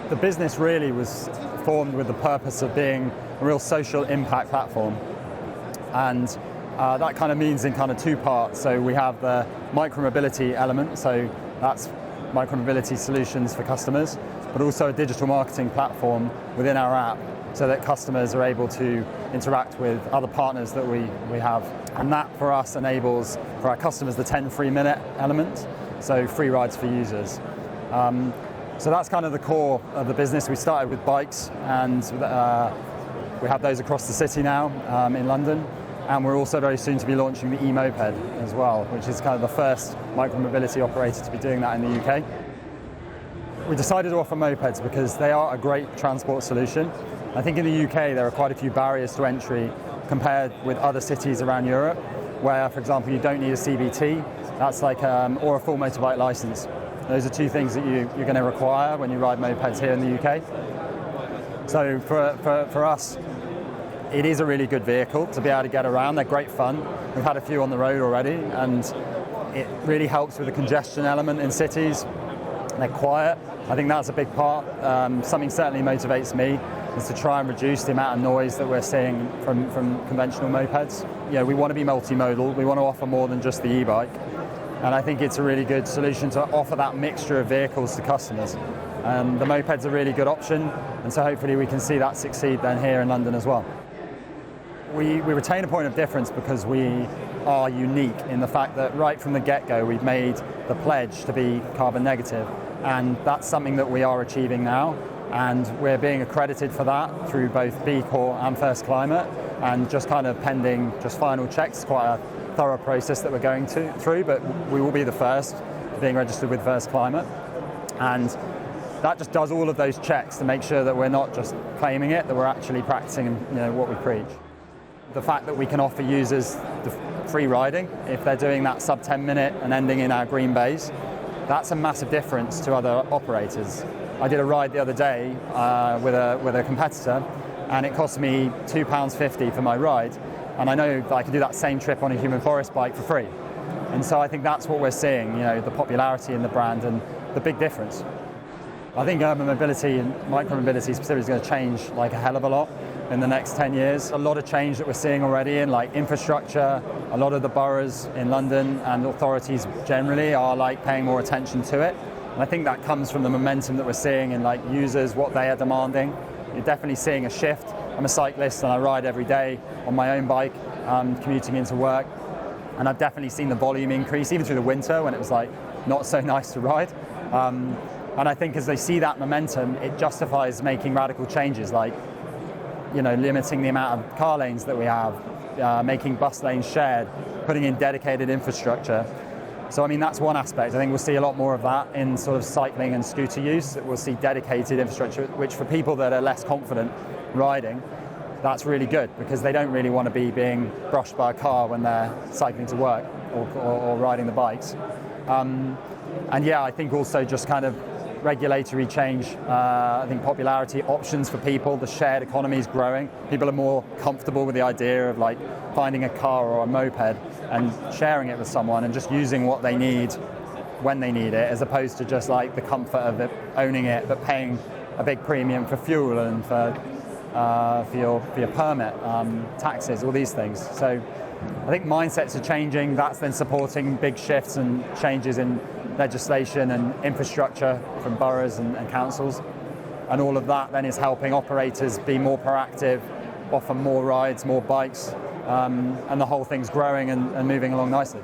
The business really was formed with the purpose of being a real social impact platform, and that kind of means in kind of two parts. So we have the micromobility element, so that's micromobility solutions for customers, but also a digital marketing platform within our app so that customers are able to interact with other partners that we have. And that for us enables for our customers the 10 free minute element, so free rides for users. So that's kind of the core of the business. We started with bikes, and we have those across the city now in London. And we're also very soon to be launching the e-moped as well, which is kind of the first micromobility operator to be doing that in the UK. We decided to offer mopeds because they are a great transport solution. I think in the UK there are quite a few barriers to entry compared with other cities around Europe, where, for example, you don't need a CBT, that's like, or a full motorbike license. Those are two things that you're going to require when you ride mopeds here in the UK. So for us, it is a really good vehicle to be able to get around. They're great fun. We've had a few on the road already, and it really helps with the congestion element in cities. They're quiet. I think that's a big part. Something certainly motivates me is to try and reduce the amount of noise that we're seeing from conventional mopeds. You know, we want to be multi-modal. We want to offer more than just the e-bike. And I think it's a really good solution to offer that mixture of vehicles to customers. And the moped's a really good option, and so hopefully we can see that succeed then here in London as well. We retain a point of difference because we are unique in the fact that right from the get-go we've made the pledge to be carbon negative, and that's something that we are achieving now, and we're being accredited for that through both B Corp and First Climate, and just kind of pending just final checks. Quite a thorough process that we're going through, but we will be the first being registered with First Climate, and that just does all of those checks to make sure that we're not just claiming it, that we're actually practicing, you know, what we preach. The fact that we can offer users the free riding if they're doing that sub 10 minute and ending in our green bays, that's a massive difference to other operators. I did a ride the other day with a competitor, and it cost me £2.50 for my ride, and I know that I can do that same trip on a human forest bike for free. And so I think that's what we're seeing, you know, the popularity in the brand and the big difference. I think urban mobility and micromobility specifically is going to change like a hell of a lot in the next 10 years. A lot of change that we're seeing already in like infrastructure. A lot of the boroughs in London and authorities generally are like paying more attention to it. And I think that comes from the momentum that we're seeing in like users, what they are demanding. You're definitely seeing a shift. I'm a cyclist and I ride every day on my own bike, commuting into work. And I've definitely seen the volume increase, even through the winter when it was like not so nice to ride. And I think as they see that momentum, it justifies making radical changes, like, you know, limiting the amount of car lanes that we have, making bus lanes shared, putting in dedicated infrastructure. So I mean, that's one aspect. I think we'll see a lot more of that in sort of cycling and scooter use. We'll see dedicated infrastructure, which for people that are less confident riding, that's really good because they don't really want to be being brushed by a car when they're cycling to work or riding the bikes. And yeah, I think also just kind of regulatory change, I think popularity, options for people, the shared economy is growing. People are more comfortable with the idea of like finding a car or a moped and sharing it with someone and just using what they need when they need it, as opposed to just like the comfort of it, owning it, but paying a big premium for fuel and for your permit, taxes, all these things. So I think mindsets are changing. That's then supporting big shifts and changes in legislation and infrastructure from boroughs and councils. And all of that then is helping operators be more proactive, offer more rides, more bikes, and the whole thing's growing and moving along nicely.